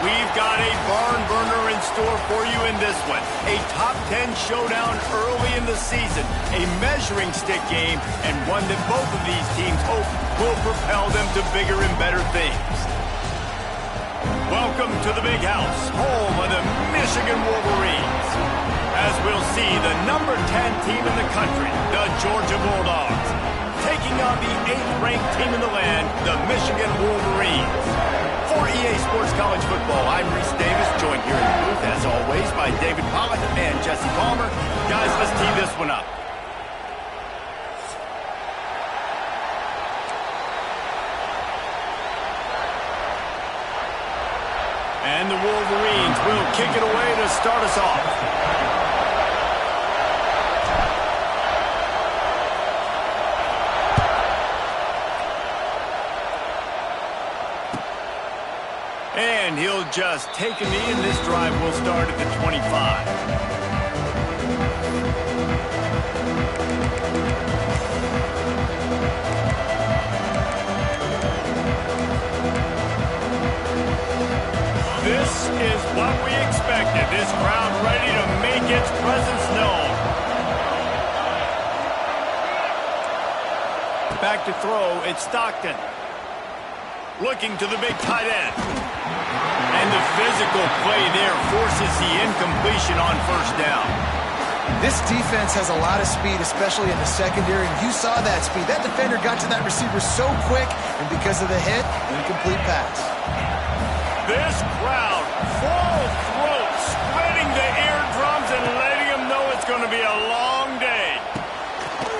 we've got a barn burner in store for you in this one. A top 10 showdown early in the season, a measuring stick game, and one that both of these teams hope will propel them to bigger and better things. Welcome to the Big House, home of the Michigan Wolverines. As we'll see, the number 10 team in the country, the Georgia Bulldogs, taking on the 8th-ranked team in the land, the Michigan Wolverines. For EA Sports College Football, I'm Reese Davis, joined here in the booth, as always, by David Pollack and Jesse Palmer. Guys, let's tee this one up. And the Wolverines will kick it away to start us off. And he'll just take a knee, and this drive will start at the 25. This is what we expected. This crowd ready to make its presence known. Back to throw, it's Stockton. Looking to the big tight end. And the physical play there forces the incompletion on first down. This defense has a lot of speed, especially in the secondary, and you saw that speed. That defender got to that receiver so quick, and because of the hit, incomplete pass. This crowd, full throat, spreading the eardrums and letting them know it's going to be a long day.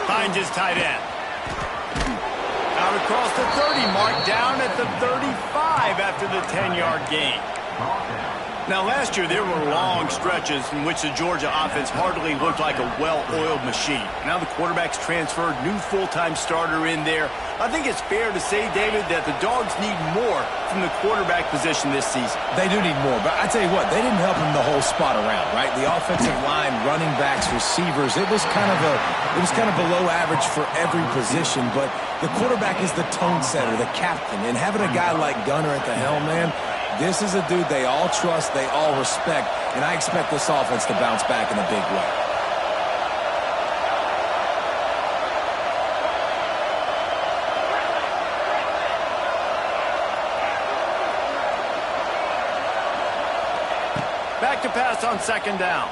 Finds his tight end. Out across the 30 mark, down at the 35 after the 10-yard gain. Now, last year, there were long stretches in which the Georgia offense hardly looked like a well-oiled machine. Now the quarterback's transferred, new full-time starter in there. I think it's fair to say, David, that the Dogs need more from the quarterback position this season. They do need more, but I tell you what, they didn't help him the whole spot around, right? The offensive line, running backs, receivers, it was kind of below average for every position, but the quarterback is the tone setter, the captain, and having a guy like Gunner at the helm, man, this is a dude they all trust, they all respect, and I expect this offense to bounce back in a big way. Back to pass on second down.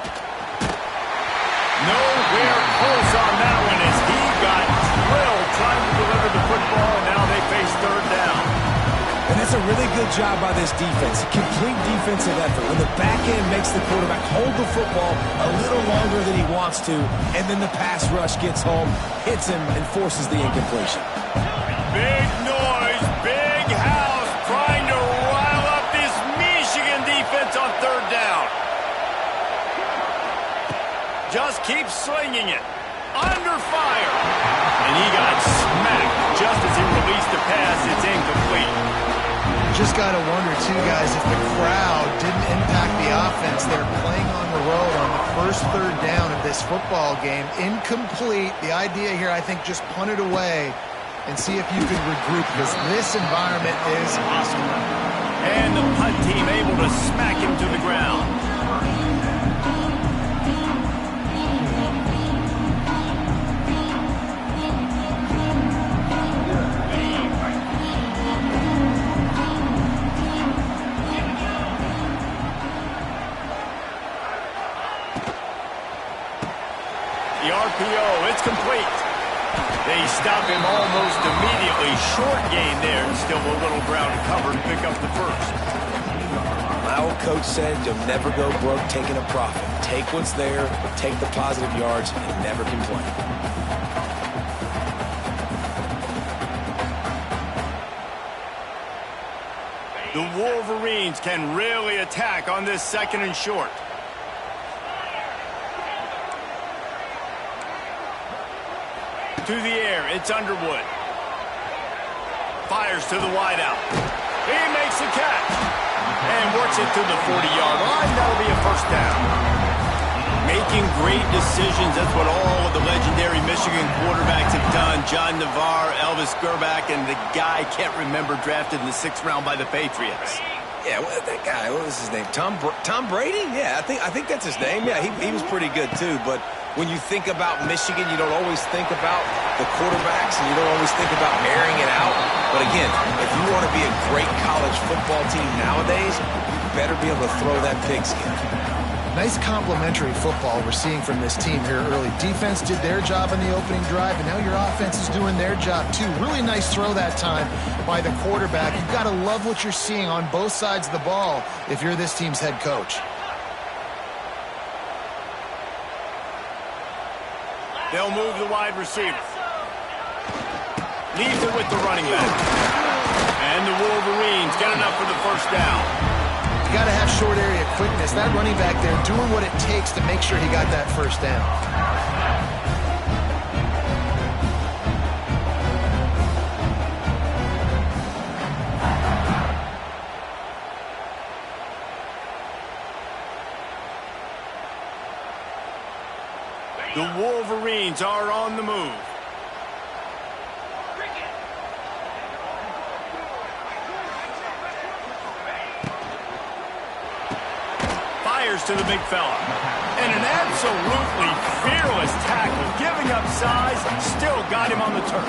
Nowhere close on that one as he got drilled trying to deliver the football, and now they face third down. And that's a really good job by this defense. Complete defensive effort. When the back end makes the quarterback hold the football a little longer than he wants to, and then the pass rush gets home, hits him, and forces the incompletion. Big noise, big house, trying to rile up this Michigan defense on third down. Just keep slinging it. Under fire. And he got smacked just as he released the pass. It's incomplete. Just got to wonder, too, guys, if the crowd didn't impact the offense. They're playing on the road on the first third down of this football game. Incomplete. The idea here, I think, just punt it away and see if you could regroup, because this environment is hostile. And the punt team able to smack him to the ground. The RPO, it's complete. They stop him almost immediately. Short gain there, and still a little ground to cover to pick up the first. My old coach said you'll never go broke taking a profit. Take what's there, take the positive yards, and never complain. The Wolverines can really attack on this second and short. To the air, it's Underwood. Fires to the wideout. He makes the catch. And works it to the 40-yard line. That'll be a first down. Making great decisions. That's what all of the legendary Michigan quarterbacks have done. John Navarre, Elvis Gerbach, and the guy I can't remember drafted in the 6th round by the Patriots. Yeah, that guy, what was his name? Tom Brady? Yeah, I think that's his name. Yeah, he was pretty good too. But when you think about Michigan, you don't always think about the quarterbacks, and you don't always think about airing it out. But again, if you want to be a great college football team nowadays, you better be able to throw that pigskin. Nice complementary football we're seeing from this team here early. Defense did their job on the opening drive, and now your offense is doing their job too. Really nice throw that time by the quarterback. You've got to love what you're seeing on both sides of the ball if you're this team's head coach. They'll move the wide receiver. Leaves it with the running back. And the Wolverines get enough for the first down. You got to have short area quickness. That running back there doing what it takes to make sure he got that first down. The Wolverines are on the move. To the big fella. And an absolutely fearless tackle, giving up size, still got him on the turf.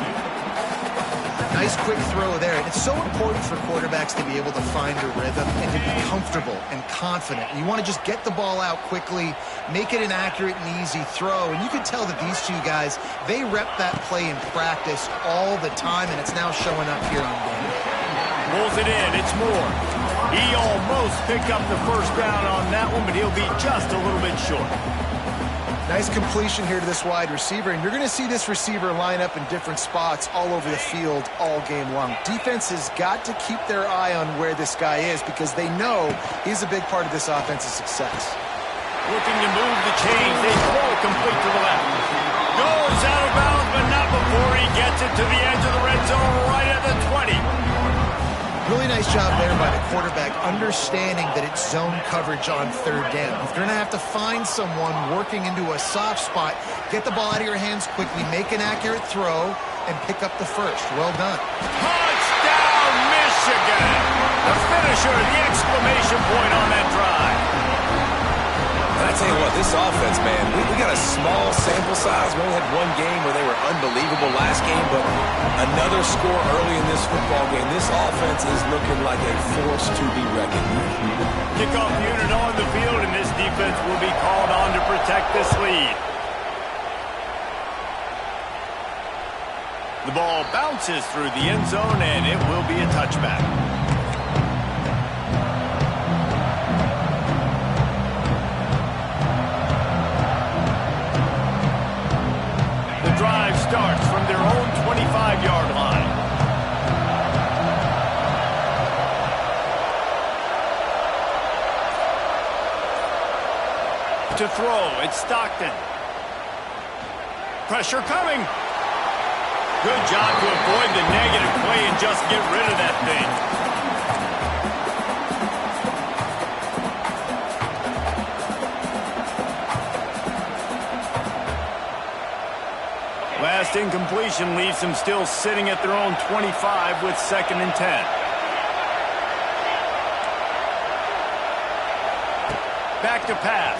Nice quick throw there. It's so important for quarterbacks to be able to find a rhythm and to be comfortable and confident. You want to just get the ball out quickly, make it an accurate and easy throw. And you can tell that these two guys, they rep that play in practice all the time, and it's now showing up here on game. Pulls it in. It's Moore. He almost picked up the first down on that one, but he'll be just a little bit short. Nice completion here to this wide receiver, and you're going to see this receiver line up in different spots all over the field all game long. Defense has got to keep their eye on where this guy is because they know he's a big part of this offense's success. Looking to move the chains. They throw it complete to the left. Goes out of bounds, but not before he gets it to the edge of the red zone right at the 20. Really nice job there by the quarterback, understanding that it's zone coverage on third down. If you're going to have to find someone working into a soft spot, get the ball out of your hands quickly, make an accurate throw, and pick up the first. Well done. Touchdown, Michigan! The finisher, the exclamation point on that drive. And I tell you what, this offense, man, we got a small sample size. We only had one game where they were unbelievable last game, but another score early in this football game. This offense is looking like a force to be reckoned with. Kickoff unit on the field, and this defense will be called on to protect this lead. The ball bounces through the end zone, and it will be a touchback. Drive starts from their own 25-yard line. To throw, it's Stockton. Pressure coming. Good job to avoid the negative play and just get rid of that thing. Last incompletion leaves them still sitting at their own 25 with 2nd and 10. Back to pass.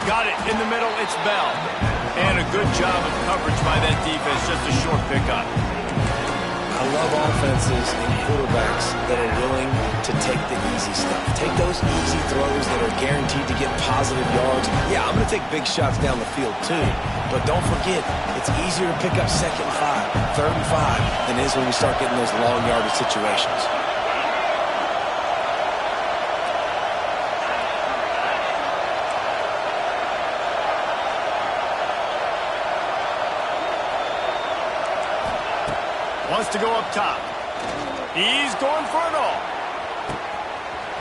Got it in the middle. It's Bell. And a good job of coverage by that defense. Just a short pickup. I love offenses and quarterbacks that are willing to take the easy stuff. Take those easy throws that are guaranteed to get positive yards. Yeah, I'm going to take big shots down the field too. But don't forget, it's easier to pick up 2nd and 5, 3rd and 5 than it is when we start getting those long yardage situations. Wants to go up top. He's going for it all.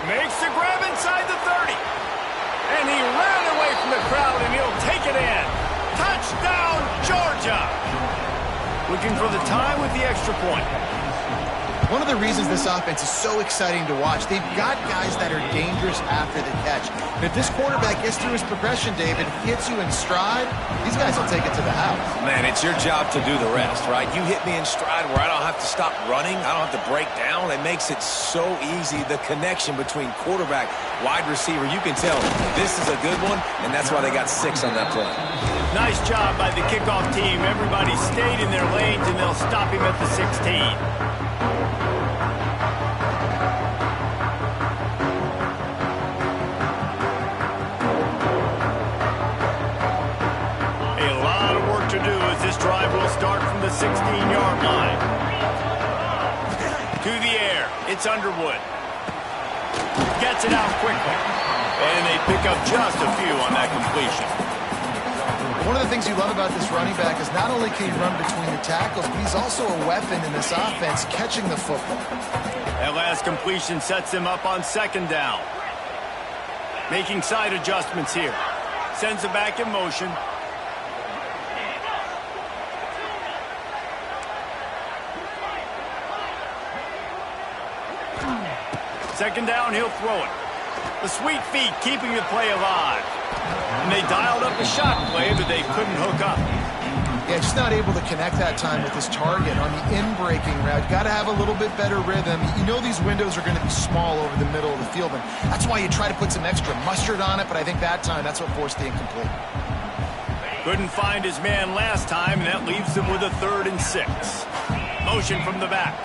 Makes the grab inside the 30. And he ran away from the crowd, and he'll take it in. Touchdown, Georgia! Looking for the tie with the extra point. One of the reasons this offense is so exciting to watch, they've got guys that are dangerous after the catch. And if this quarterback gets through his progression, David, hits you in stride, these guys will take it to the house. Man, it's your job to do the rest, right? You hit me in stride where I don't have to stop running. I don't have to break down. It makes it so easy. The connection between quarterback, wide receiver, you can tell this is a good one, and that's why they got 6 on that play. Nice job by the kickoff team. Everybody stayed in their lanes, and they'll stop him at the 16. Start from the 16-yard line. To the air. It's Underwood. Gets it out quickly. And they pick up just a few on that completion. One of the things you love about this running back is not only can he run between the tackles, but he's also a weapon in this offense catching the football. That last completion sets him up on 2nd down. Making side adjustments here. Sends it back in motion. 2nd down, he'll throw it. The sweet feet keeping the play alive. And they dialed up the shot play, but they couldn't hook up. Yeah, just not able to connect that time with his target on the in-breaking route. Got to have a little bit better rhythm. You know these windows are going to be small over the middle of the field, and that's why you try to put some extra mustard on it, but I think that time that's what forced the incomplete. Couldn't find his man last time, and that leaves him with a 3rd and 6. Motion from the back.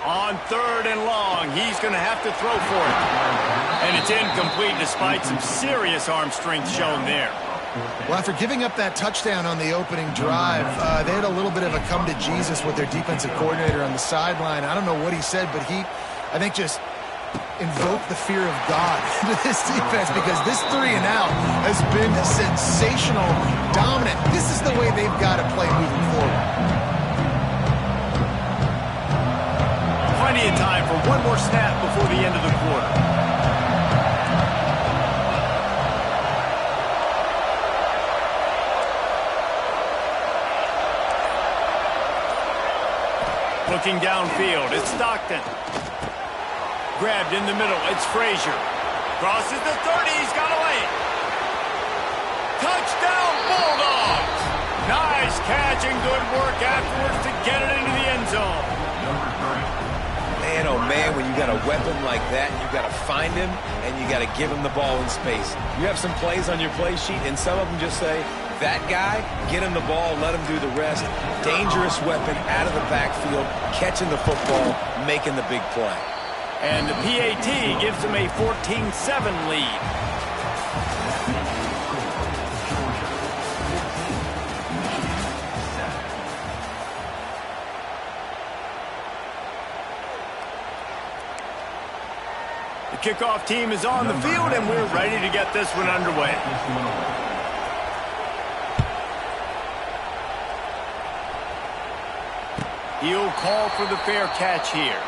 On 3rd and long, he's going to have to throw for it. And it's incomplete despite some serious arm strength shown there. Well, after giving up that touchdown on the opening drive, they had a little bit of a come to Jesus with their defensive coordinator on the sideline. I don't know what he said, but he, I think, just invoked the fear of God into this defense because this 3 and out has been sensational, dominant. This is the way they've got to play moving forward. Plenty of time for one more snap before the end of the quarter. Looking downfield, it's Stockton. Grabbed in the middle, it's Frazier. Crosses the 30, he's got away. Touchdown Bulldogs! Nice catch and good work afterwards to get it into the end zone. Man, oh man, when you got a weapon like that, you got to find him and you got to give him the ball in space. You have some plays on your play sheet, and some of them just say, that guy, get him the ball, let him do the rest. Dangerous weapon out of the backfield, catching the football, making the big play. And the PAT gives him a 14-7 lead. Kickoff team is on the field, and we're ready to get this one underway. He'll call for the fair catch here.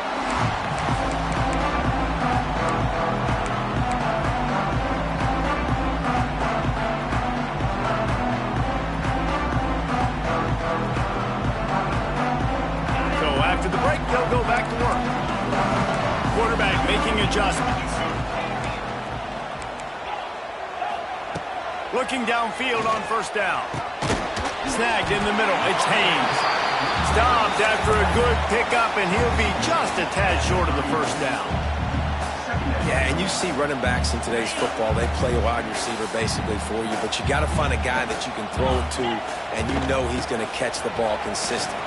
So after the break, they'll go back to work. Quarterback making adjustments. Looking downfield on 1st down. Snagged in the middle. It's Haynes. Stopped after a good pickup, and he'll be just a tad short of the 1st down. Yeah, and you see running backs in today's football, they play a wide receiver basically for you, but you got to find a guy that you can throw it to, and you know he's going to catch the ball consistently.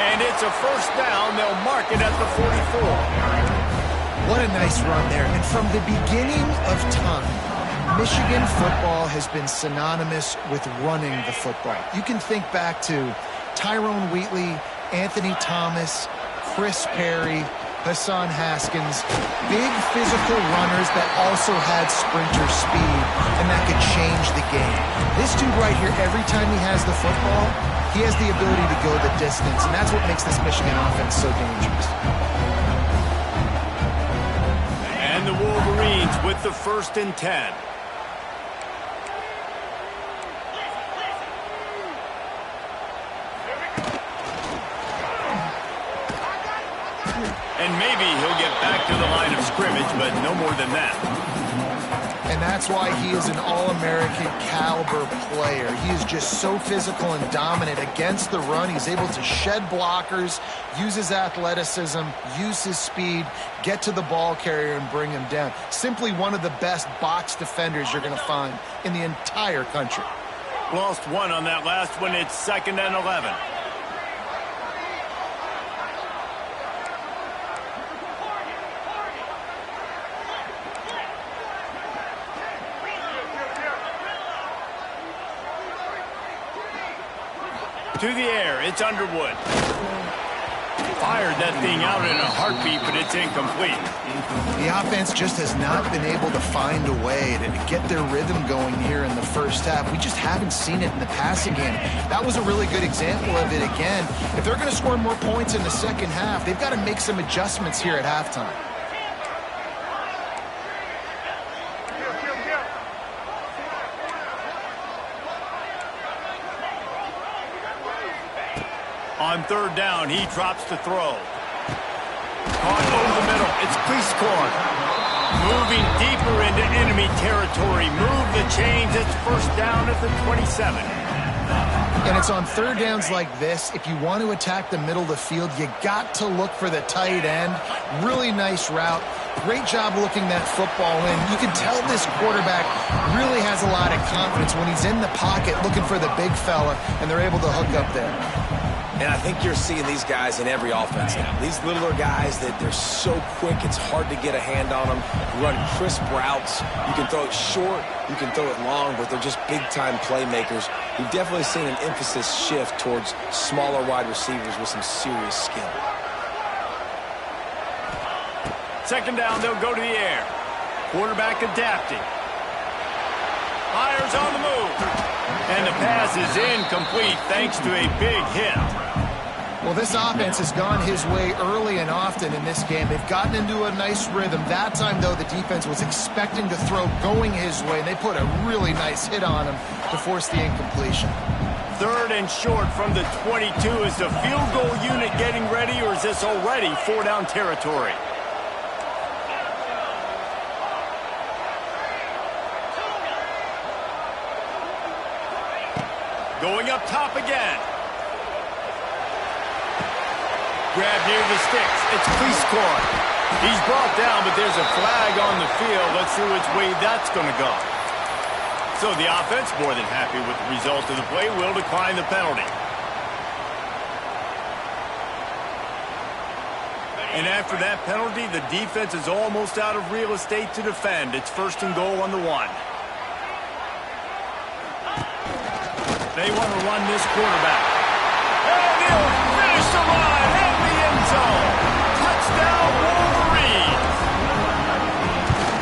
And it's a 1st down. They'll mark it at the 44. What a nice run there. And from the beginning of time, Michigan football has been synonymous with running the football. You can think back to Tyrone Wheatley, Anthony Thomas, Chris Perry. Hassan Haskins, big physical runners that also had sprinter speed, and that could change the game. This dude right here, every time he has the football, he has the ability to go the distance, and that's what makes this Michigan offense so dangerous. And the Wolverines with the 1st and 10. And maybe he'll get back to the line of scrimmage, but no more than that. And that's why he is an All-American caliber player. He is just so physical and dominant against the run. He's able to shed blockers, use his athleticism, use his speed, get to the ball carrier and bring him down. Simply one of the best box defenders you're going to find in the entire country. Lost one on that last one. It's 2nd and 11. To the air, it's Underwood. Fired that thing out in a heartbeat, but it's incomplete. The offense just has not been able to find a way to get their rhythm going here in the first half. We just haven't seen it in the passing game. That was a really good example of it again. If they're going to score more points in the second half, they've got to make some adjustments here at halftime. On 3rd down, he drops to throw. Caught over the middle. It's Cleescore. Moving deeper into enemy territory. Move the chains. It's 1st down at the 27. And it's on 3rd downs like this. If you want to attack the middle of the field, you got to look for the tight end. Really nice route. Great job looking that football in. You can tell this quarterback really has a lot of confidence when he's in the pocket looking for the big fella, and they're able to hook up there. And I think you're seeing these guys in every offense now. These littler guys, that they're so quick, it's hard to get a hand on them. Run crisp routes. You can throw it short, you can throw it long, but they're just big-time playmakers. We've definitely seen an emphasis shift towards smaller wide receivers with some serious skill. 2nd down, they'll go to the air. Quarterback adapting. Fires on the move. And the pass is incomplete thanks to a big hit. Well, this offense has gone his way early and often in this game. They've gotten into a nice rhythm. That time, though, the defense was expecting to throw going his way, and they put a really nice hit on him to force the incompletion. 3rd and short from the 22. Is the field goal unit getting ready, or is this already 4-down territory? Going up top again. Grab near the sticks. It's Cleescore. He's brought down, but there's a flag on the field. Let's see which way that's going to go. So the offense, more than happy with the result of the play, will decline the penalty. And after that penalty, the defense is almost out of real estate to defend. It's 1st and goal on the 1. They want to run this quarterback. And he'll finish the line in the end zone. Touchdown, Wolverines.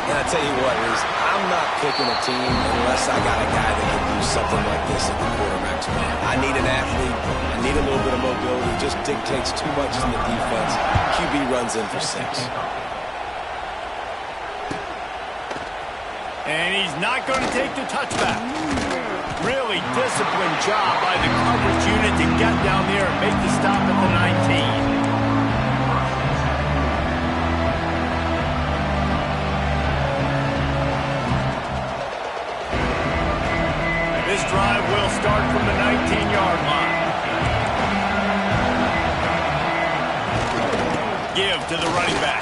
And I tell you what, Reese, I'm not picking a team unless I got a guy that can do something like this at the quarterback spot. I need an athlete. I need a little bit of mobility. It just dictates too much in the defense. QB runs in for 6. And he's not going to take the touchback. Really disciplined job by the coverage unit to get down there and make the stop at the 19. This drive will start from the 19-yard line. Give to the running back.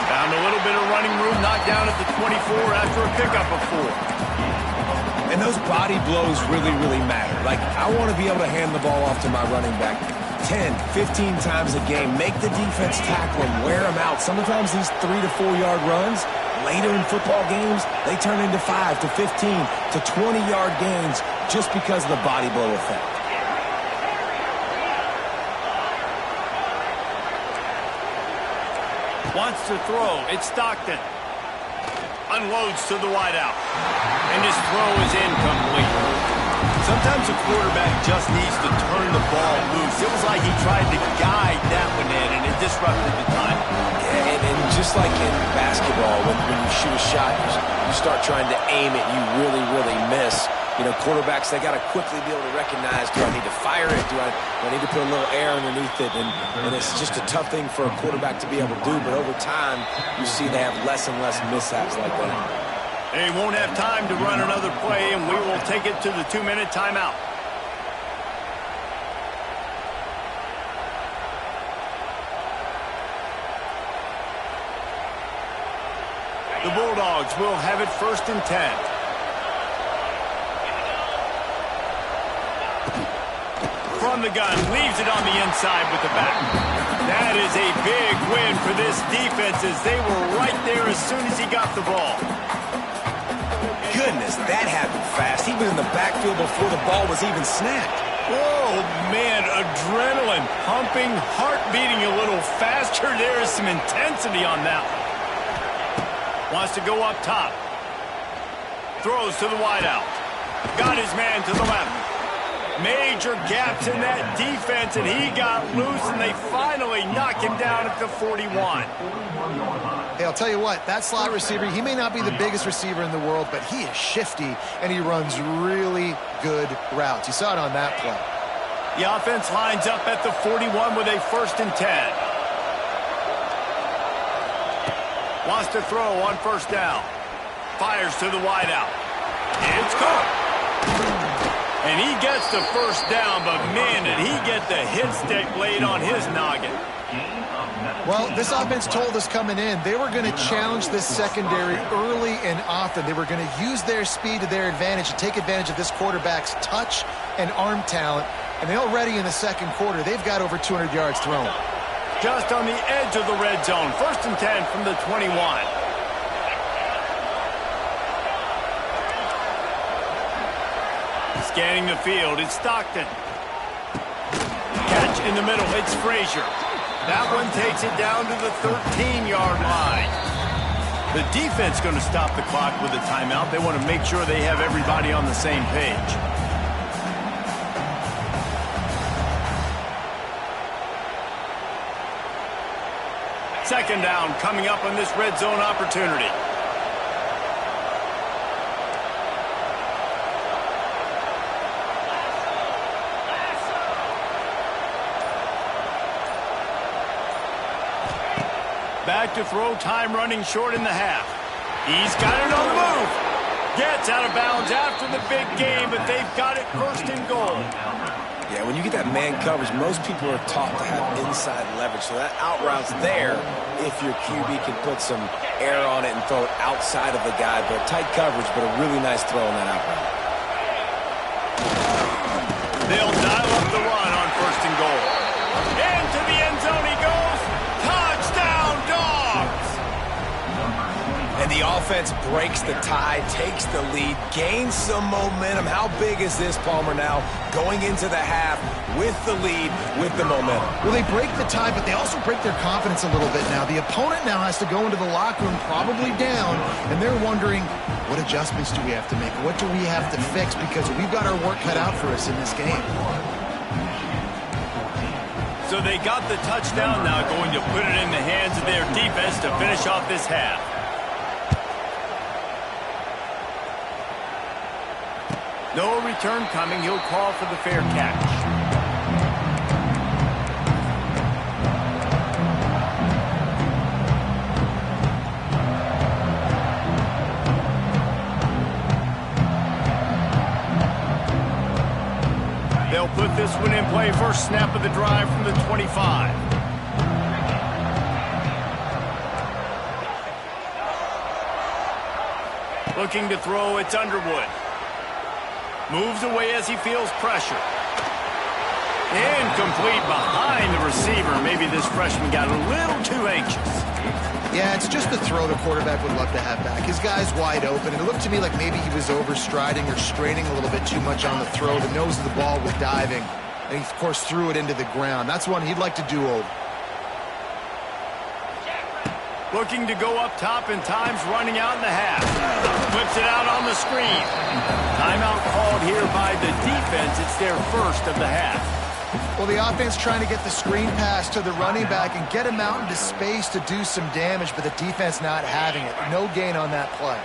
Found a little bit of running room, knocked down at the 24 after a pickup of 4. And those body blows really, really matter. Like, I want to be able to hand the ball off to my running back 10, 15 times a game. Make the defense tackle him, wear him out. Sometimes these 3 to 4 yard runs, later in football games, they turn into 5 to 15 to 20 yard gains just because of the body blow effect. Wants to throw. It's Stockton. Unloads to the wideout. And his throw is incomplete. Sometimes a quarterback just needs to turn the ball loose. It was like he tried to guide that one in, and it disrupted the time. Yeah, and just like in basketball, when you shoot a shot, you start trying to aim it, you really, really miss. You know, quarterbacks, they got to quickly be able to recognize, do I need to fire it? Do I need to put a little air underneath it? And it's just a tough thing for a quarterback to be able to do. But over time, you see they have less and less mishaps like that. They won't have time to run another play, and we will take it to the 2-minute timeout. The Bulldogs will have it 1st and 10. From the gun, leaves it on the inside with the back. That is a big win for this defense as they were right there as soon as he got the ball. Goodness, that happened fast. He was in the backfield before the ball was even snapped. Oh, man, adrenaline pumping, heart beating a little faster. There is some intensity on that one. Wants to go up top. Throws to the wideout. Got his man to the left. Major gaps in that defense, and he got loose, and they finally knock him down at the 41. Hey, I'll tell you what, that slot receiver, he may not be the biggest receiver in the world, but he is shifty, and he runs really good routes. You saw it on that play. The offense lines up at the 41 with a 1st and 10. Wants to throw on 1st down. Fires to the wideout. It's caught. And he gets the 1st down, but man, did he get the hit stick laid on his noggin. Well, this offense told us coming in they were going to challenge this secondary early and often. They were going to use their speed to their advantage and take advantage of this quarterback's touch and arm talent. And they already in the 2nd quarter, they've got over 200 yards thrown. Just on the edge of the red zone. 1st and 10 from the 21. Scanning the field, it's Stockton. Catch in the middle, it's Frazier. That one takes it down to the 13-yard line. The defense going to stop the clock with a timeout. They want to make sure they have everybody on the same page. Second down coming up on this red zone opportunity. Back to throw, time running short in the half. He's got it on the move. Gets out of bounds after the big game, but they've got it 1st and goal. Yeah, when you get that man coverage, most people are taught to have inside leverage. So that out route's there if your QB can put some air on it and throw it outside of the guy. But tight coverage, but a really nice throw on that out route. They'll dial up the run on 1st and goal. Into the end zone he goes. Touchdown, Dogs! And the offense breaks the tie, takes the lead, gains some momentum. How big is this, Palmer, now? Going into the half with the lead, with the momentum. Well, they break the tie, but they also break their confidence a little bit now. The opponent now has to go into the locker room probably down, and they're wondering, what adjustments do we have to make? What do we have to fix? Because we've got our work cut out for us in this game. So they got the touchdown, now going to put it in the hands of their defense to finish off this half. No return coming. He'll call for the fair catch. They'll put this one in play. First snap of the drive from the 25. Looking to throw, it's Underwood. Moves away as he feels pressure. Incomplete behind the receiver. Maybe this freshman got a little too anxious. Yeah, it's just the throw the quarterback would love to have back. His guy's wide open, and it looked to me like maybe he was overstriding or straining a little bit too much on the throw. The nose of the ball was diving, and he, of course, threw it into the ground. That's one he'd like to do over. Looking to go up top, and time's running out in the half. Flips it out on the screen. Timeout called here by the defense. It's their first of the half. Well, the offense trying to get the screen pass to the running back and get him out into space to do some damage, but the defense not having it. No gain on that play.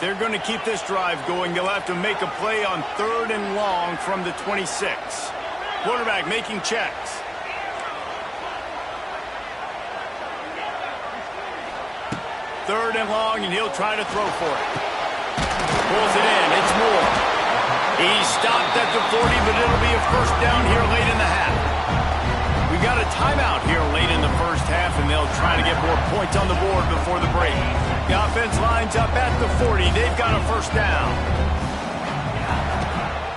They're going to keep this drive going. They'll have to make a play on 3rd and long from the 26. Quarterback making checks. Third and long, and he'll try to throw for it. Pulls it in. It's Moore. He's stopped at the 40, but it'll be a first down here late in the half. We got a timeout here late in the first half, and they'll try to get more points on the board before the break. The offense lines up at the 40. They've got a first down.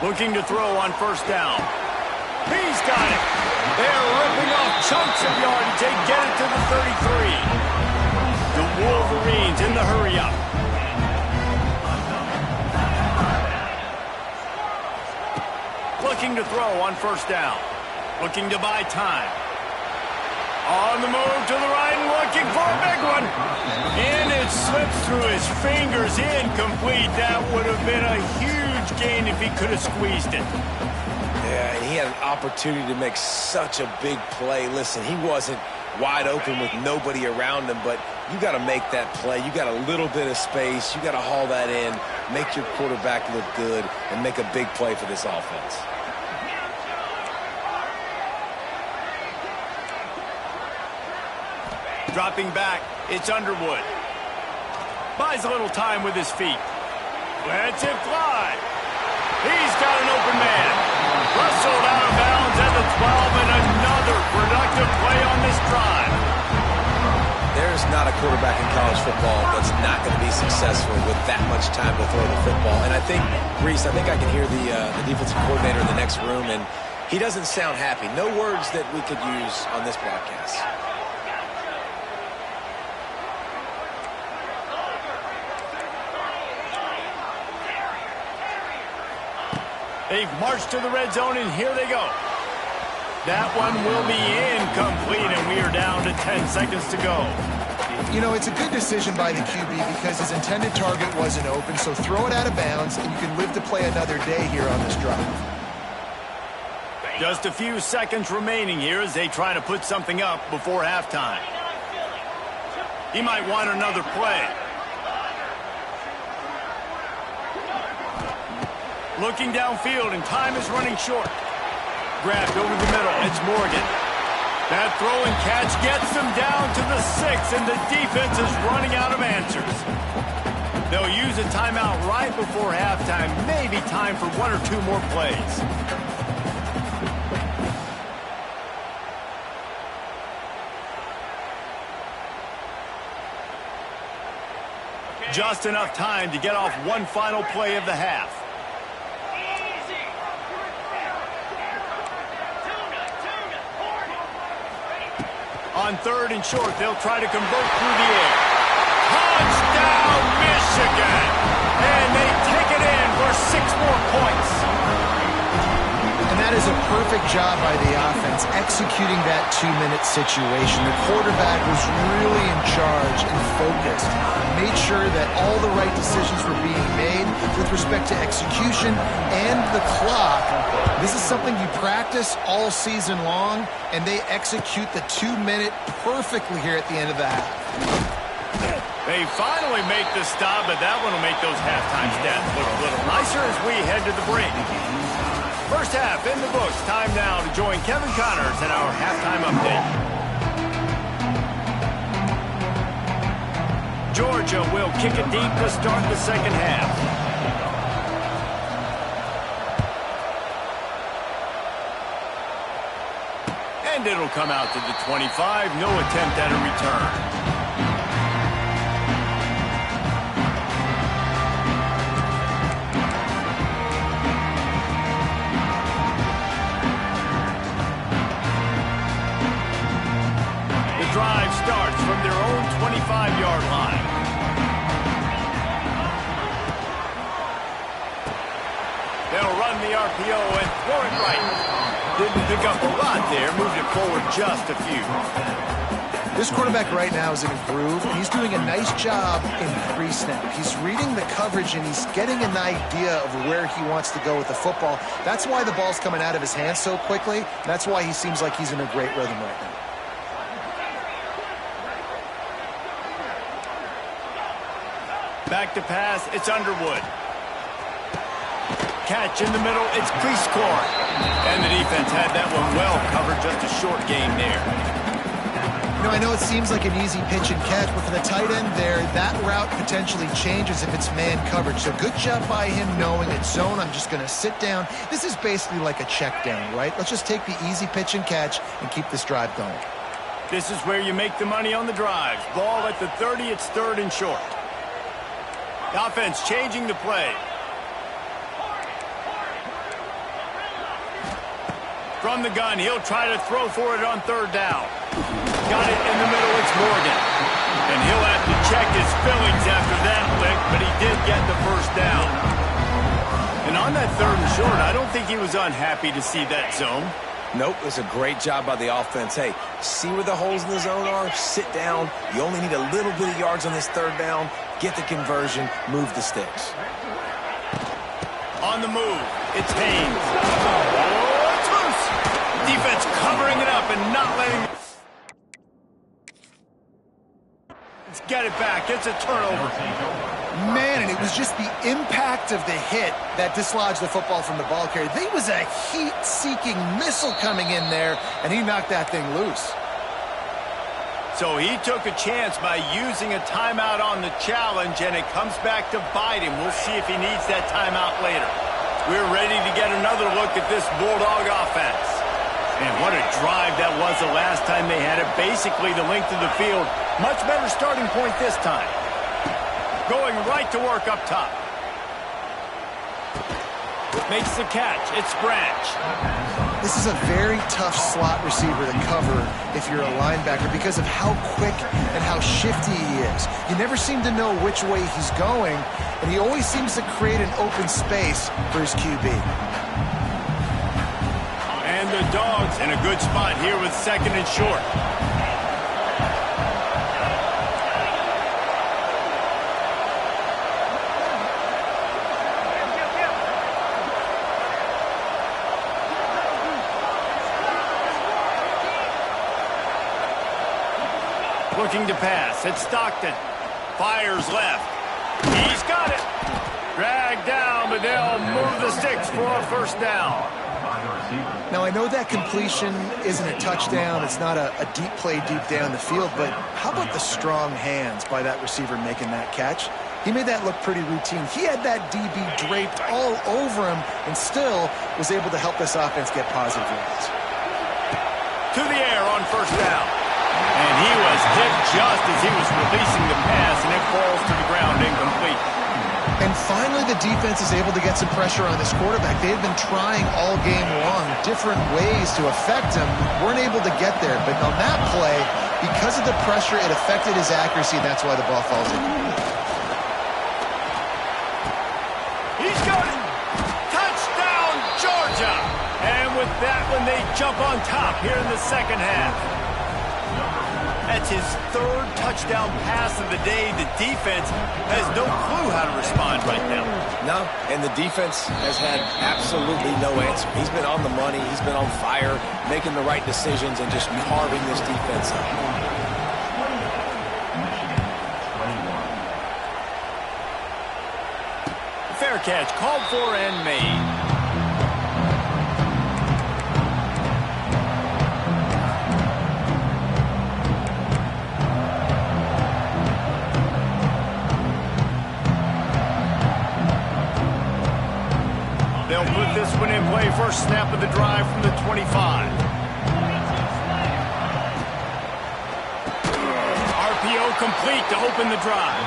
Looking to throw on first down. He's got it. They're ripping off chunks of yardage. They get it to the 33. The Wolverines in the hurry-up. Looking to throw on first down. Looking to buy time. On the move to the right and looking for a big one. And it slips through his fingers. Incomplete. That would have been a huge gain if he could have squeezed it. Yeah, and he had an opportunity to make such a big play. Listen, he wasn't wide open with nobody around him, but you got to make that play. You got a little bit of space. You got to haul that in, make your quarterback look good, and make a big play for this offense. Dropping back, it's Underwood. Buys a little time with his feet. Lets it fly. He's got an open man. Rustled out of bounds at the 12, and another productive play on this drive. There's not a quarterback in college football that's not going to be successful with that much time to throw the football. And I think, Reese, I think I can hear the defensive coordinator in the next room, and he doesn't sound happy. No words that we could use on this broadcast. They've marched to the red zone, and here they go. That one will be incomplete, and we are down to 10 seconds to go. You know, it's a good decision by the QB because his intended target wasn't open, so throw it out of bounds, and you can live to play another day here on this drive. Just a few seconds remaining here as they try to put something up before halftime. He might want another play. Looking downfield, and time is running short. Grabbed over the middle. It's Morgan. That throw and catch gets them down to the 6, and the defense is running out of answers. They'll use a timeout right before halftime. Maybe time for 1 or 2 more plays. Just enough time to get off one final play of the half. On 3rd and short, they'll try to convert through the air. Touchdown, Michigan! And they take it in for 6 more points. And that is a perfect job by the offense, executing that 2-minute situation. The quarterback was really in charge and focused. Made sure that all the right decisions were being made with respect to execution and the clock. This is something you practice all season long, and they execute the 2-minute perfectly here at the end of the half. They finally make the stop, but that one will make those halftime stats look a little nicer as we head to the break. First half in the books. Time now to join Kevin Connors in our halftime update. Georgia will kick it deep to start the second half. And it'll come out to the 25. No attempt at a return. Drive starts from their own 25-yard line. They'll run the RPO and throw it right. Didn't pick up a lot there, moved it forward just a few. This quarterback right now is in a groove, and he's doing a nice job in pre-snap. He's reading the coverage, and he's getting an idea of where he wants to go with the football. That's why the ball's coming out of his hands so quickly. That's why he seems like he's in a great rhythm right now. Back to pass, it's Underwood. Catch in the middle, it's Cleescore. And the defense had that one well covered, just a short game there. You know, I know it seems like an easy pitch and catch, but for the tight end there, that route potentially changes if it's man coverage. So good job by him knowing it's zone. I'm just going to sit down. This is basically like a check down, right? Let's just take the easy pitch and catch and keep this drive going. This is where you make the money on the drives. Ball at the 30, it's 3rd and short. The offense changing the play. From the gun, he'll try to throw for it on 3rd down. Got it in the middle, it's Morgan. And he'll have to check his feelings after that lick, but he did get the 1st down. And on that 3rd and short, I don't think he was unhappy to see that zone. Nope, it was a great job by the offense. Hey, see where the holes in the zone are? Sit down. You only need a little bit of yards on this 3rd down. Get the conversion, move the sticks. On the move, it's Haynes. Oh, it's loose. Defense covering it up and not letting... Let's get it back. It's a turnover. Man, and it was just the impact of the hit that dislodged the football from the ball carrier. There was a heat-seeking missile coming in there, and he knocked that thing loose. So he took a chance by using a timeout on the challenge, and it comes back to bite him. We'll see if he needs that timeout later. We're ready to get another look at this Bulldog offense. And what a drive that was the last time they had it. Basically the length of the field. Much better starting point this time. Going right to work up top. Makes the catch. It's Branch. This is a very tough slot receiver to cover if you're a linebacker because of how quick and how shifty he is. You never seem to know which way he's going, and he always seems to create an open space for his QB. And the Dogs in a good spot here with 2nd and short. Looking to pass. It's Stockton. Fires left. He's got it. Dragged down, but they'll move the sticks for a 1st down. Now, I know that completion isn't a touchdown. It's not a deep play deep down the field, but how about the strong hands by that receiver making that catch? He made that look pretty routine. He had that DB draped all over him and still was able to help this offense get positive yards. To the air on 1st down. And he was hit just as he was releasing the pass, and it falls to the ground incomplete. And finally, the defense is able to get some pressure on this quarterback. They had been trying all game long different ways to affect him, weren't able to get there. But on that play, because of the pressure, it affected his accuracy, and that's why the ball falls in. He's got it! Touchdown, Georgia! And with that one, they jump on top here in the 2nd half. That's his 3rd touchdown pass of the day. The defense has no clue how to respond right now. No, and the defense has had absolutely no answer. He's been on the money. He's been on fire, making the right decisions and just carving this defense up. Fair catch, called for and made. They'll put this one in play. 1st snap of the drive from the 25. RPO complete to open the drive.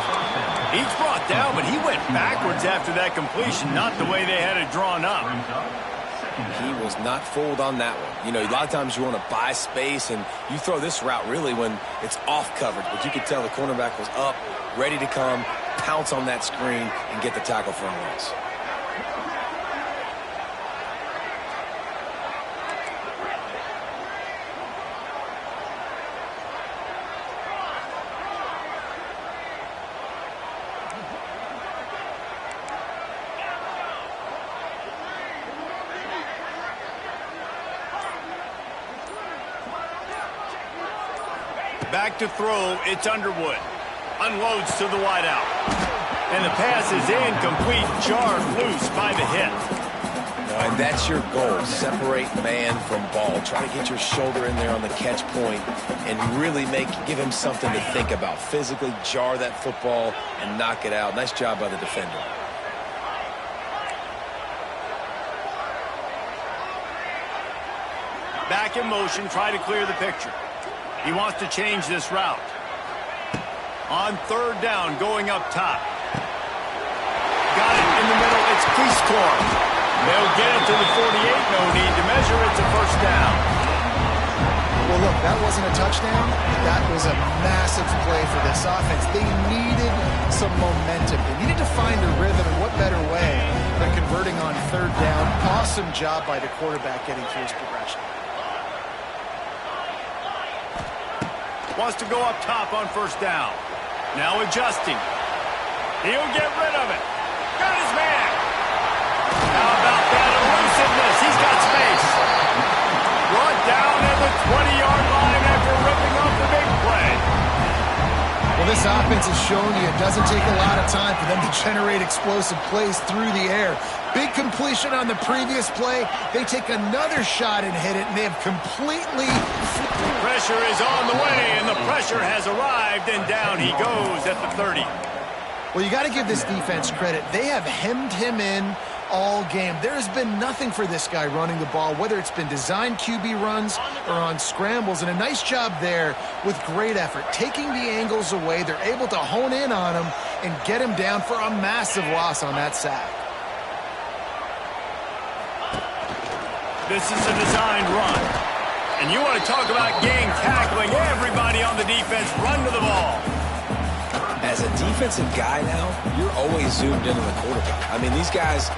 He's brought down, but he went backwards after that completion, not the way they had it drawn up. He was not fooled on that one. You know, a lot of times you want to buy space, and you throw this route really when it's off coverage. But you could tell the cornerback was up, ready to come, pounce on that screen, and get the tackle for a loss. Back to throw, it's Underwood. Unloads to the wideout. And the pass is incomplete, jarred loose by the hit. And that's your goal, separate man from ball. Try to get your shoulder in there on the catch point and really give him something to think about. Physically jar that football and knock it out. Nice job by the defender. Back in motion, try to clear the picture. He wants to change this route. On third down, going up top. Got it in the middle, it's Cleescore. They'll get it to the 48, no need to measure, it's a first down. Well, look, that wasn't a touchdown. That was a massive play for this offense. They needed some momentum. They needed to find a rhythm, and what better way than converting on third down. Awesome job by the quarterback getting through his progression. Wants to go up top on first down. Now adjusting. He'll get rid of it. Got his man. How about that elusiveness? He's got space. Brought down at the 20-yard line after ripping off the big play. Well, this offense has shown you it doesn't take a lot of time for them to generate explosive plays through the air. Big completion on the previous play. They take another shot and hit it, and they have completely... Pressure is on the way, and the pressure has arrived, and down he goes at the 30. Well, you got to give this defense credit. They have hemmed him in all game. There has been nothing for this guy running the ball, whether it's been designed QB runs or on scrambles, and a nice job there with great effort. Taking the angles away, they're able to hone in on him and get him down for a massive loss on that sack. This is a designed run. And you want to talk about gang tackling, everybody on the defense run to the ball. As a defensive guy now, you're always zoomed in on the quarterback. I mean, these guys,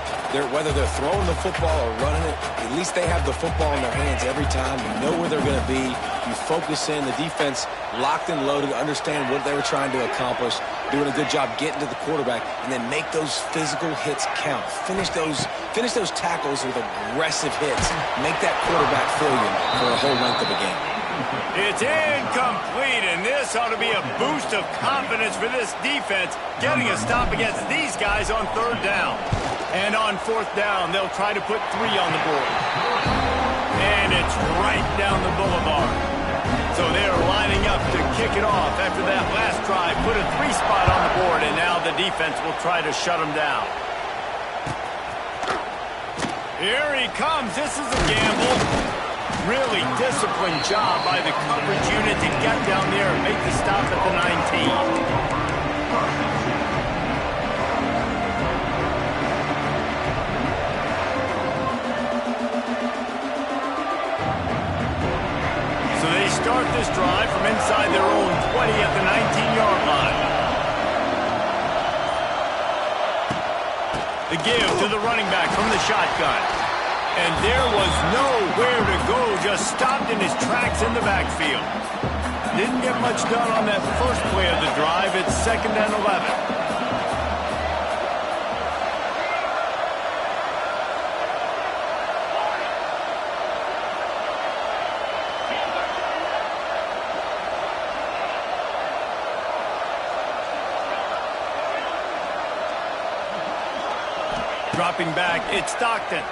whether they're throwing the football or running it, at least they have the football in their hands every time. You know where they're going to be. You focus in. The defense locked and loaded, understand what they were trying to accomplish, doing a good job getting to the quarterback, and then make those physical hits count. Finish those tackles with aggressive hits. Make that quarterback feel you for a whole length of a game. It's incomplete, and this ought to be a boost of confidence for this defense, getting a stop against these guys on third down. And on fourth down, they'll try to put 3 on the board. And it's right down the boulevard. So they're lining up to kick it off after that last drive. Put a 3 spot on the board, and now the defense will try to shut them down. Here he comes. This is a gamble. Really disciplined job by the coverage unit to get down there and make the stop at the 19. So they start this drive from inside their own 20 at the 19-yard line. The give to the running back from the shotgun. And there was nowhere to go, just stopped in his tracks in the backfield. Didn't get much done on that first play of the drive. It's 2nd and 11. Dropping back, it's Stockton.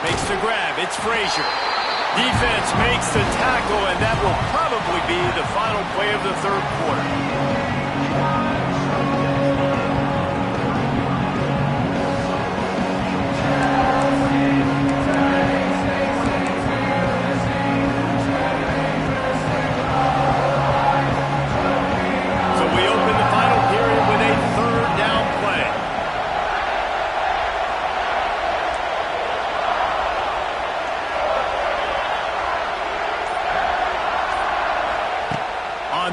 Makes the grab, it's Frazier. Defense makes the tackle, and that will probably be the final play of the third quarter.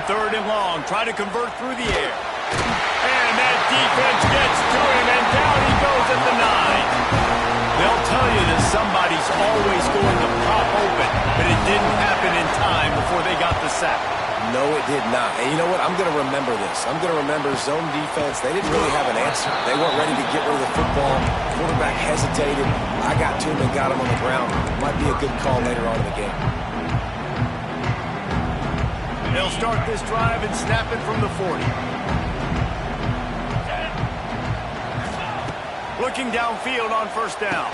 Third and long, try to convert through the air. And that defense gets to him, and down he goes at the 9. They'll tell you that somebody's always going to pop open, but it didn't happen in time before they got the sack. No, it did not. And you know what? I'm going to remember this. I'm going to remember zone defense. They didn't really have an answer. They weren't ready to get rid of the football. Quarterback hesitated. I got to him and got him on the ground. Might be a good call later on in the game. They'll start this drive and snap it from the 40. Looking downfield on first down.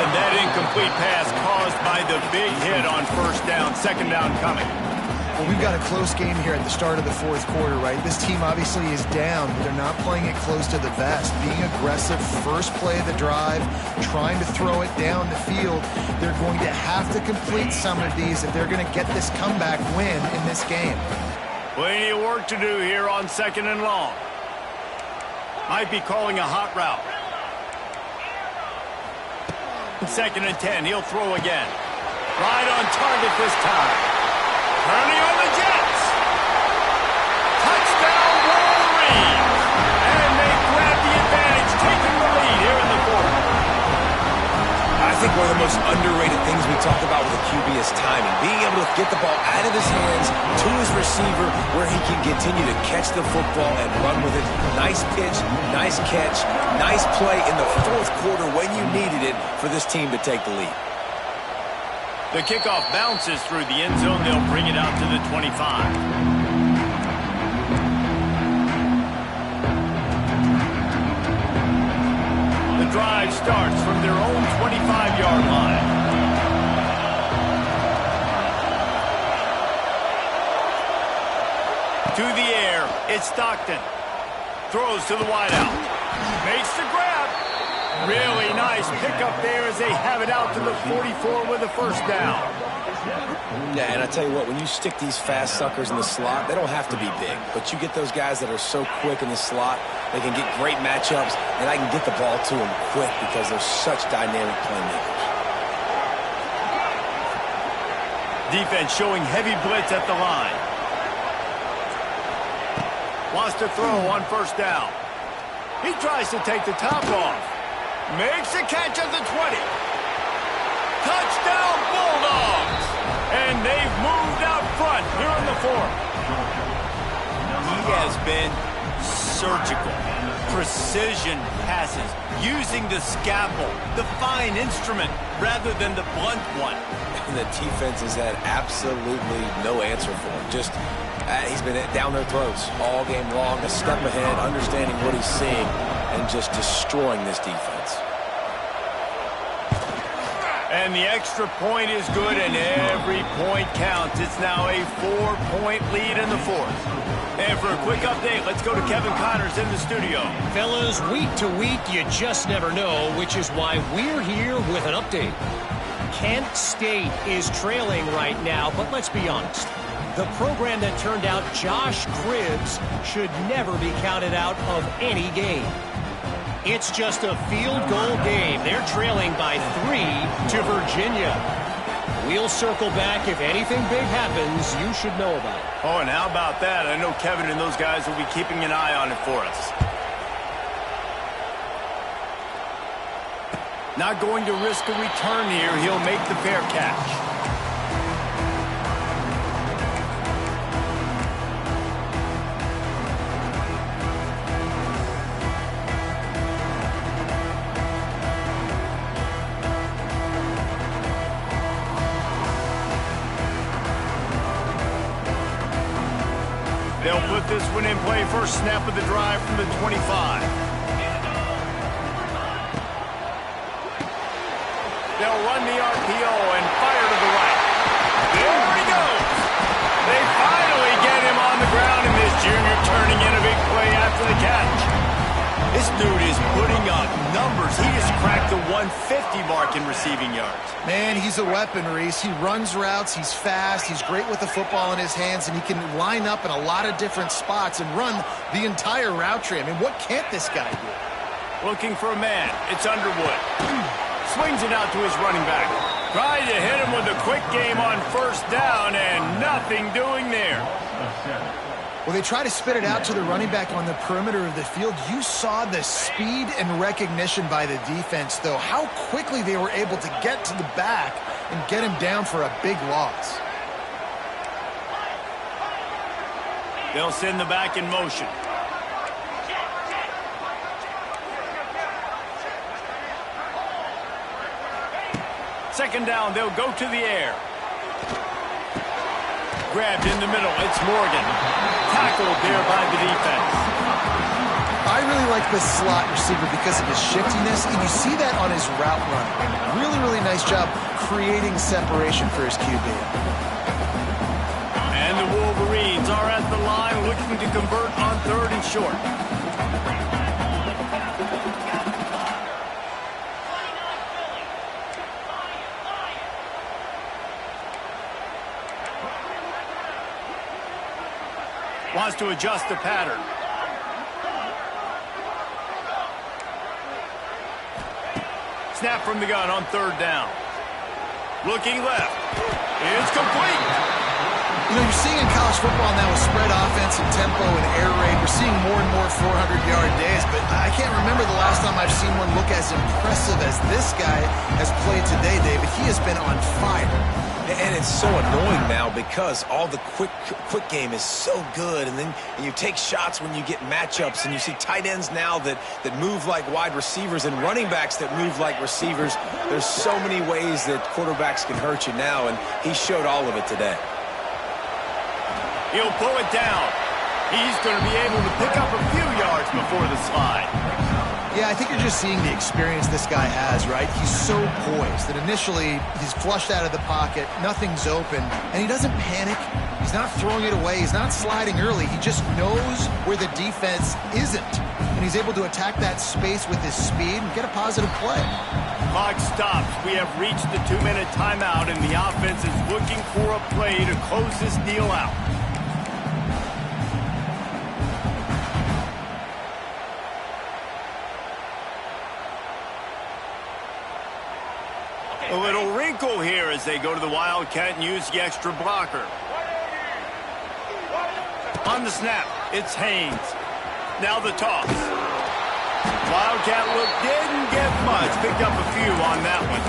And that incomplete pass caused by the big hit on first down. Second down coming. Well, we've got a close game here at the start of the fourth quarter, right? This team obviously is down, but they're not playing it close to the vest. Being aggressive, first play of the drive, trying to throw it down the field. They're going to have to complete some of these if they're going to get this comeback win in this game. Plenty of work to do here on second and long. Might be calling a hot route. Second and 10, he'll throw again. Right on target this time. Turning on the Jets. Touchdown, Wolverines. And they grab the advantage, taking the lead here in the fourth. I think one of the most underrated things we talk about with a QB is timing. Being able to get the ball out of his hands to his receiver where he can continue to catch the football and run with it. Nice pitch, nice catch, nice play in the fourth quarter when you needed it for this team to take the lead. The kickoff bounces through the end zone. They'll bring it out to the 25. The drive starts from their own 25-yard line. To the air, it's Stockton. Throws to the wideout. Makes the grab. Really nice pickup there as they have it out to the 44 with a first down. Yeah, and I tell you what, when you stick these fast suckers in the slot, they don't have to be big. But you get those guys that are so quick in the slot, they can get great matchups, and I can get the ball to them quick because they're such dynamic playmakers. Defense showing heavy blitz at the line. Wants to throw on first down. He tries to take the top off. Makes a catch at the 20. Touchdown, Bulldogs! And they've moved out front here in the fourth. He has been surgical. Precision passes. Using the scalpel, the fine instrument, rather than the blunt one. And the defense has had absolutely no answer for him. Just, he's been down their throats all game long, a step ahead, understanding what he's seeing, and just destroying this defense. And the extra point is good, and every point counts. It's now a 4-point lead in the fourth. And for a quick update, let's go to Kevin Connors in the studio. Fellas, week to week, you just never know, which is why we're here with an update. Kent State is trailing right now, but let's be honest. The program that turned out Josh Cribbs should never be counted out of any game. It's just a field goal game. They're trailing by 3 to Virginia. We'll circle back. If anything big happens, you should know about it. Oh, and how about that? I know Kevin and those guys will be keeping an eye on it for us. Not going to risk a return here. He'll make the fair catch. They'll put this one in play. First snap of the drive from the 25. They'll run the RPO and fire to the right. There he goes. They finally get him on the ground, and this junior turning in a big play after the catch. This dude is putting up numbers. He has cracked the 150 mark in receiving yards. Man, he's a weapon, Reese. He runs routes. He's fast. He's great with the football in his hands, and he can line up in a lot of different spots and run the entire route tree. I mean, what can't this guy do? Looking for a man. It's Underwood. Swings it out to his running back. Tried to hit him with a quick game on first down, and nothing doing there. Well, they try to spit it out to the running back on the perimeter of the field. You saw the speed and recognition by the defense, though. How quickly they were able to get to the back and get him down for a big loss. They'll send the back in motion. Second down, they'll go to the air. grabbed in the middle. It's Morgan. Tackled there by the defense. I really like this slot receiver because of his shiftiness, and you see that on his route running. Really, really nice job creating separation for his QB. And the Wolverines are at the line looking to convert on 3rd and short. Wants to adjust the pattern. Snap from the gun on 3rd down. Looking left. It's complete. You know, you're seeing in college football now with spread offense and tempo and air raid, we're seeing more and more 400-yard days, but I can't remember the last time I've seen one look as impressive as this guy has played today, David. He has been on fire. And it's so annoying now because all the quick game is so good, and then you take shots when you get matchups, and you see tight ends now that move like wide receivers and running backs that move like receivers. There's so many ways that quarterbacks can hurt you now, and he showed all of it today. He'll pull it down. He's going to be able to pick up a few yards before the slide. Yeah, I think you're just seeing the experience this guy has, right? He's so poised that initially he's flushed out of the pocket, nothing's open, and he doesn't panic. He's not throwing it away. He's not sliding early. He just knows where the defense isn't, and he's able to attack that space with his speed and get a positive play. Clock stops. We have reached the 2-minute timeout, and the offense is looking for a play to close this deal out. A little wrinkle here as they go to the Wildcat and use the extra blocker. On the snap, it's Haynes. Now the toss. Wildcat look didn't get much. Picked up a few on that one.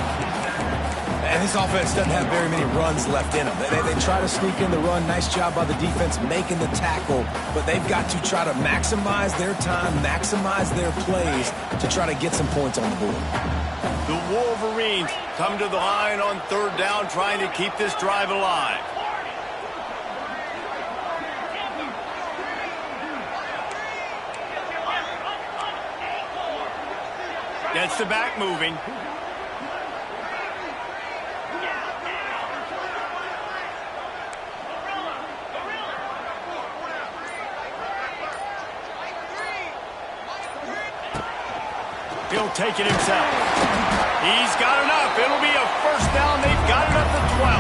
And this offense doesn't have very many runs left in them. They try to sneak in the run. Nice job by the defense making the tackle. But they've got to try to maximize their time, maximize their plays to try to get some points on the board. The Wolverines come to the line on 3rd down, trying to keep this drive alive. Gets the back moving. He'll take it himself. He's got enough. It'll be a 1st down. They've got it up to 12.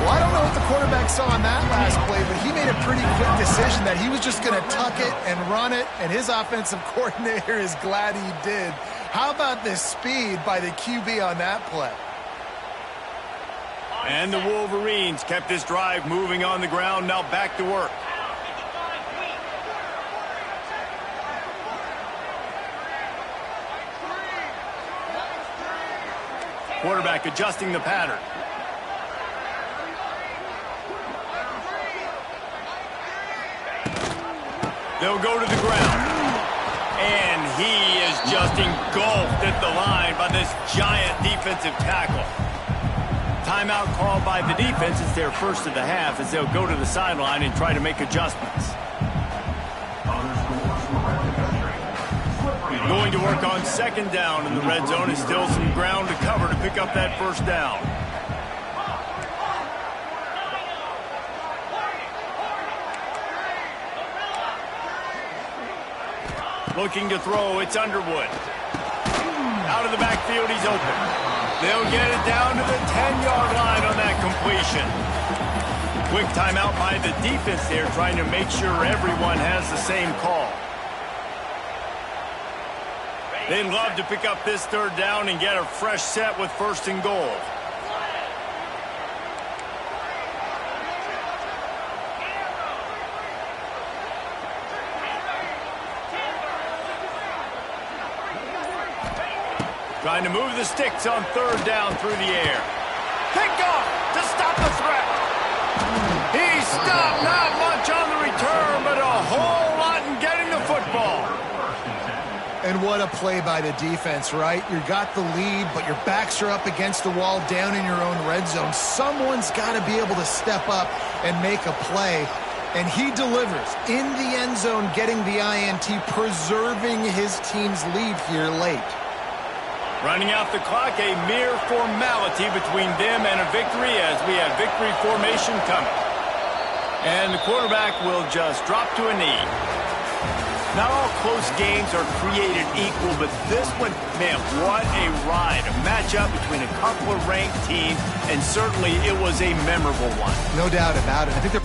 Well, I don't know what the quarterback saw on that last play, but he made a pretty quick decision that he was just going to tuck it and run it, and his offensive coordinator is glad he did. How about the speed by the QB on that play? And the Wolverines kept this drive moving on the ground. Now back to work. Quarterback adjusting the pattern. They'll go to the ground. And he is just engulfed at the line by this giant defensive tackle. Timeout called by the defense. It's their first of the half as they'll go to the sideline and try to make adjustments. Going to work on 2nd down in the red zone. Is still some ground to cover to pick up that 1st down. Looking to throw, it's Underwood. Out of the backfield, he's open. They'll get it down to the 10-yard line on that completion. Quick timeout by the defense there, trying to make sure everyone has the same call. They'd love to pick up this 3rd down and get a fresh set with 1st and goal. Trying to move the sticks on 3rd down through the air. Picked off to stop the threat. He stopped, not much on the return, but a whole lot in getting the football. And And what a play by the defense, right? You got the lead, but your backs are up against the wall down in your own red zone. Someone's got to be able to step up and make a play. And he delivers in the end zone, getting the INT, preserving his team's lead here late. Running out the clock, a mere formality between them and a victory as we have victory formation coming. And the quarterback will just drop to a knee. Not all close games are created equal, but this one, man, what a ride. A matchup between a couple of ranked teams, and certainly it was a memorable one. No doubt about it. I think they're